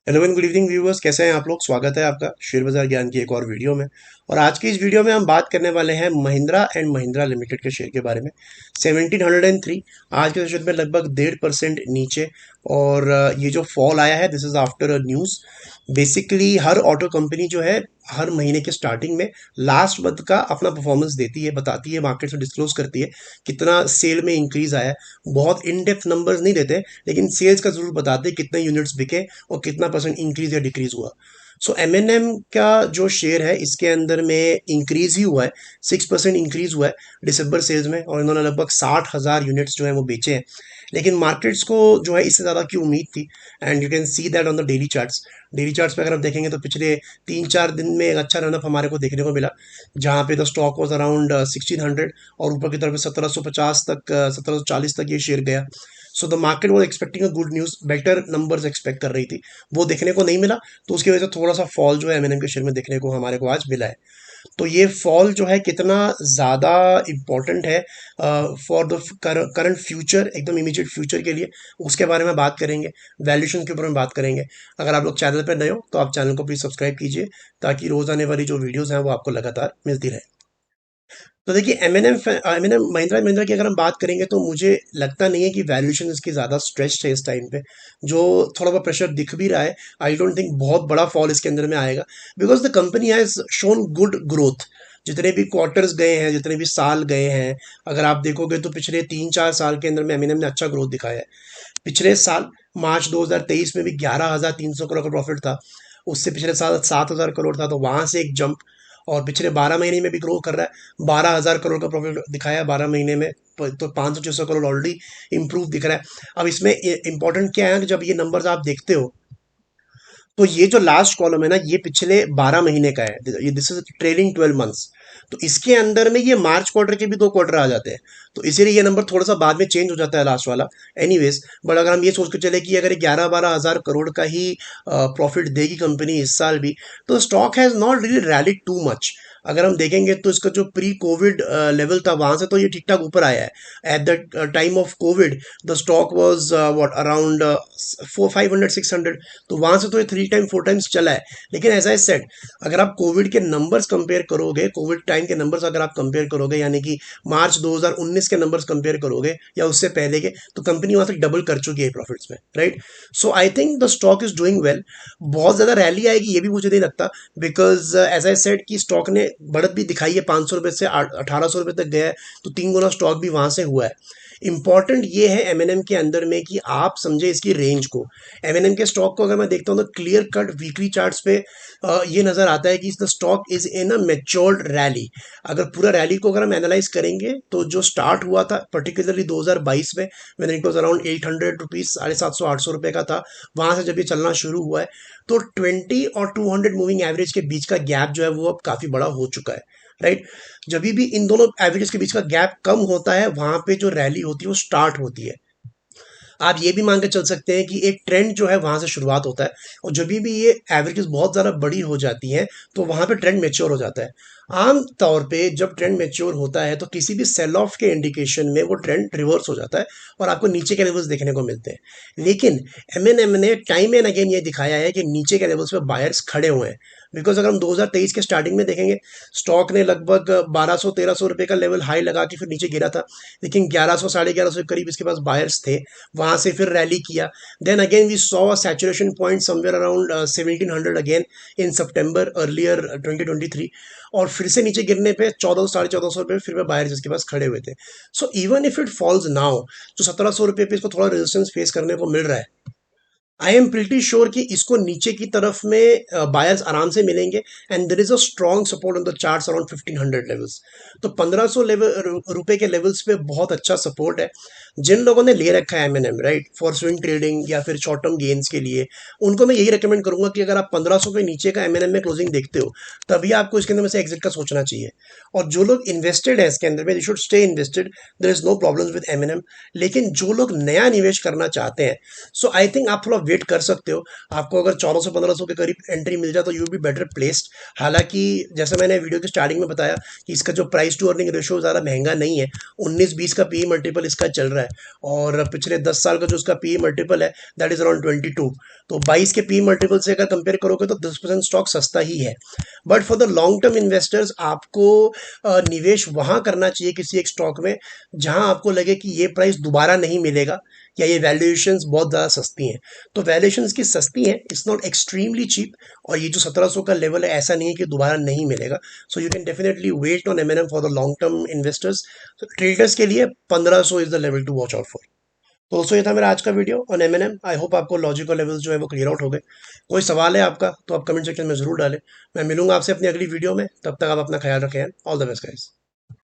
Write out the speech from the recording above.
Hello and good evening viewers, कैसे हैं आप लोग। स्वागत है आपका शेयर बाजार ज्ञान की एक और वीडियो में। और आज की इस वीडियो में हम बात करने वाले हैं महिंद्रा एंड महिंद्रा लिमिटेड के शेयर के बारे में। 1703 आज के सेशन में लगभग 1.5% नीचे। और ये जो फॉल आया है, this is after a news. Basically her auto company जो है हर महीने के स्टार्टिंग में लास्ट मंथ का अपना परफॉर्मेंस देती है, बताती है, मार्केट से डिस्क्लोज करती है कितना सेल में इंक्रीज आया है। बहुत इन डेप्थ नंबर्स नहीं देते, लेकिन सेल्स का जरूर बताते हैं कितने यूनिट्स बिके और कितना परसेंट इंक्रीज या डिक्रीज हुआ। सो एम का जो शेयर है इसके अंदर में इंक्रीज ही हुआ है। 6% इंक्रीज हुआ है दिसंबर सेल्स में, और इन्होंने लगभग 60,000 यूनिट्स जो है वो बेचे हैं। लेकिन मार्केट्स को जो है इससे ज़्यादा की उम्मीद थी। And you can see that on the daily charts. Daily charts पे अगर आप देखेंगे तो पिछले 3-4 दिन में एक अच्छा रनअप हमारे को देखने को मिला, जहाँ पे द स्टॉक वाज अराउंड 1600 और ऊपर की तरफ 1750 तक, 1740 तक ये शेयर गया। So the market was expecting a good news, better numbers expect कर रही थी। वो देखने को नहीं मिला, तो उसकी वजह से थोड़ा सा फॉल जो है एम के शेयर में देखने को हमारे को आज मिला है। तो ये फॉल जो है कितना ज़्यादा इम्पोर्टेंट है फॉर द करंट फ्यूचर, एकदम इमीडिएट फ्यूचर के लिए, उसके बारे में बात करेंगे। वैल्यूएशन के ऊपर में बात करेंगे। अगर आप लोग चैनल पर नए हो तो आप चैनल को प्लीज़ सब्सक्राइब कीजिए, ताकि रोज़ आने वाली जो वीडियोज़ हैं वो आपको लगातार मिलती रहे। तो देखिए M and M Mahindra Mahindra की अगर हम बात करेंगे तो मुझे लगता नहीं है कि वैल्यूएशन इसकी ज़्यादा स्ट्रेस्ड है इस टाइम पे। जो थोड़ा बहुत प्रेशर दिख भी रहा है, आई डोंट थिंक बहुत बड़ा फॉल इसके अंदर में आएगा, because the company has shown good growth. जितने भी क्वार्टर्स गए हैं, जितने भी साल गए हैं, अगर आप देखोगे तो पिछले 3-4 साल के अंदर में एम ने अच्छा ग्रोथ दिखाया है। पिछले साल मार्च 2023 में भी 11,300 करोड़ का प्रॉफिट था। उससे पिछले साल 7,000 करोड़ था, तो वहां से एक जंप। और पिछले 12 महीने में भी ग्रो कर रहा है, 12,000 करोड़ का प्रॉफिट दिखाया है 12 महीने में। तो 500-600 करोड़ ऑलरेडी इंप्रूव दिख रहा है। अब इसमें इंपॉर्टेंट क्या है कि जब ये नंबर्स आप देखते हो, तो ये जो लास्ट कॉलम है ना, ये पिछले 12 महीने का है। ये दिस इज ट्रेलिंग 12 मंथ्स। तो इसके अंदर में ये मार्च क्वार्टर के भी 2 क्वार्टर आ जाते हैं। तो इसीलिए ये नंबर थोड़ा सा बाद में चेंज हो जाता है लास्ट वाला। एनीवेज, बट अगर हम ये सोच के चले कि अगर 11-12 हज़ार करोड़ का ही प्रॉफिट देगी कंपनी इस साल भी, तो stock has not really rallied too much. अगर हम देखेंगे तो इसका जो प्री कोविड लेवल था, वहां से तो ये ठीक ठाक ऊपर आया है। At the time of Covid the stock was what around 500-600। तो वहां से तो ये 3 टाइम 4 टाइम्स चला है। लेकिन एज आई सेड, अगर आप कोविड के नंबर्स कंपेयर करोगे, कोविड टाइम के नंबर्स अगर आप कंपेयर करोगे, यानी कि मार्च 2019 के नंबर्स कंपेयर करोगे या उससे पहले के, तो कंपनी वहां से डबल कर चुकी है प्रॉफिट्स में, right. So I think the stock is doing well. बहुत ज्यादा रैली आएगी ये भी मुझे नहीं लगता, बिकॉज एज आई सेड कि स्टॉक ने बढ़त भी दिखाई है, 500 रुपए से 1800 रुपए तक गया है। तो 3 गुना स्टॉक भी वहां से हुआ है। इंपॉर्टेंट ये है एम के अंदर में कि आप समझे इसकी रेंज को। एम के स्टॉक को अगर मैं देखता हूँ तो क्लियर कट वीकली चार्ट्स पे ये नजर आता है कि the stock is in a matured rally. अगर पूरा रैली को अगर हम एनालाइज करेंगे, तो जो स्टार्ट हुआ था पर्टिकुलरली 2022 में, when it was around 800 rupees, 750-800 रुपए का था, वहां से जब ये चलना शुरू हुआ है, तो 20 और 200 मूविंग एवरेज के बीच का गैप जो है वो अब काफी बड़ा हो चुका है, राइट। जब भी इन दोनों एवरेज के बीच का गैप कम होता है, वहां पे जो रैली होती है वो स्टार्ट होती है। आप ये भी मान के चल सकते हैं कि एक ट्रेंड जो है वहां से शुरुआत होता है। और जब भी ये एवरेजेस बहुत ज़्यादा बड़ी हो जाती हैं, तो वहां पे ट्रेंड मेच्योर हो जाता है। आम तौर पे जब ट्रेंड मेच्योर होता है, तो किसी भी सेल ऑफ के इंडिकेशन में वो ट्रेंड रिवर्स हो जाता है और आपको नीचे के लेवल्स देखने को मिलते हैं। लेकिन एम ने टाइम एंड अगेन ये दिखाया है कि नीचे के लेवल्स पे बायर्स खड़े हुए हैं। बिकॉज अगर हम 2023 के स्टार्टिंग में देखेंगे, स्टॉक ने लगभग 1200-1300 रुपए का लेवल हाई लगा के फिर नीचे गिरा था। लेकिन 1100-1150 के करीब इसके पास बायर्स थे, वहां से फिर रैली किया। Then again we saw a saturation point somewhere around 1700 again in September earlier 2023। और फिर से नीचे गिरने पे 1400-1450 रुपये फिर बायर्स इसके पास खड़े हुए थे। So even if it falls now, जो 1700 रुपये पे इसको थोड़ा रेजिस्टेंस फेस करने को मिल रहा है, आई एम प्रिटी श्योर कि इसको नीचे की तरफ में बायर्स आराम से मिलेंगे। And there is a strong support on the charts around 1500 levels. तो 1500 रुपए के लेवल्स पे बहुत अच्छा सपोर्ट है। जिन लोगों ने ले रखा है M right, for swing trading या फिर शॉर्ट टर्म गेन्स के लिए, उनको मैं यही रेकमेंड करूंगा कि अगर आप 1500 के नीचे का एम में क्लोजिंग देखते हो, तभी आपको इसके अंदर में से एग्जिट का सोचना चाहिए। और जो लोग इन्वेस्टेड है इसके अंदर में, they should stay invested, there is no problem with them. लेकिन जो लोग नया निवेश करना चाहते हैं, सो आई थिंक आप थोड़ा वेट कर सकते हो। आपको अगर 1400-1500 के करीब एंट्री मिल जाए तो यू बी बेटर प्लेस्ड। हालांकि जैसे मैंने वीडियो के स्टार्टिंग में बताया कि इसका जो प्राइस टू अर्निंग रेशियो ज़्यादा महंगा नहीं है, 19-20 का पी मल्टीपल इसका चल रहा है, और पिछले 10 साल का जो उसका पी मल्टीपल है दैट इज अराउंड 22। तो 22 के पी मल्टीपल से अगर कंपेयर करोगे तो 10% स्टॉक सस्ता ही है। But for the long term investors आपको निवेश वहां करना चाहिए किसी एक स्टॉक में जहां आपको लगे कि ये प्राइस दोबारा नहीं मिलेगा या ये वैल्यूएशंस बहुत ज़्यादा सस्ती हैं। तो वैल्यूएशंस की सस्ती हैं, इट्स नॉट एक्सट्रीमली चीप, और ये जो 1700 का लेवल है ऐसा नहीं है कि दोबारा नहीं मिलेगा। So you can definitely wait on एमएनएम for the long term investors. तो ट्रेडर्स के लिए 1500 is the level to watch out for. तो दोस्तों ये था मेरा आज का वीडियो ऑन एमएनएम। आई होप आपको लॉजिकल लेवल्स जो है वो क्लियर आउट हो गए। कोई सवाल है आपका तो आप कमेंट सेक्शन में जरूर डालें। मैं मिलूंगा आपसे अपनी अगली वीडियो में, तब तक आप अपना ख्याल रखें। All the best guys.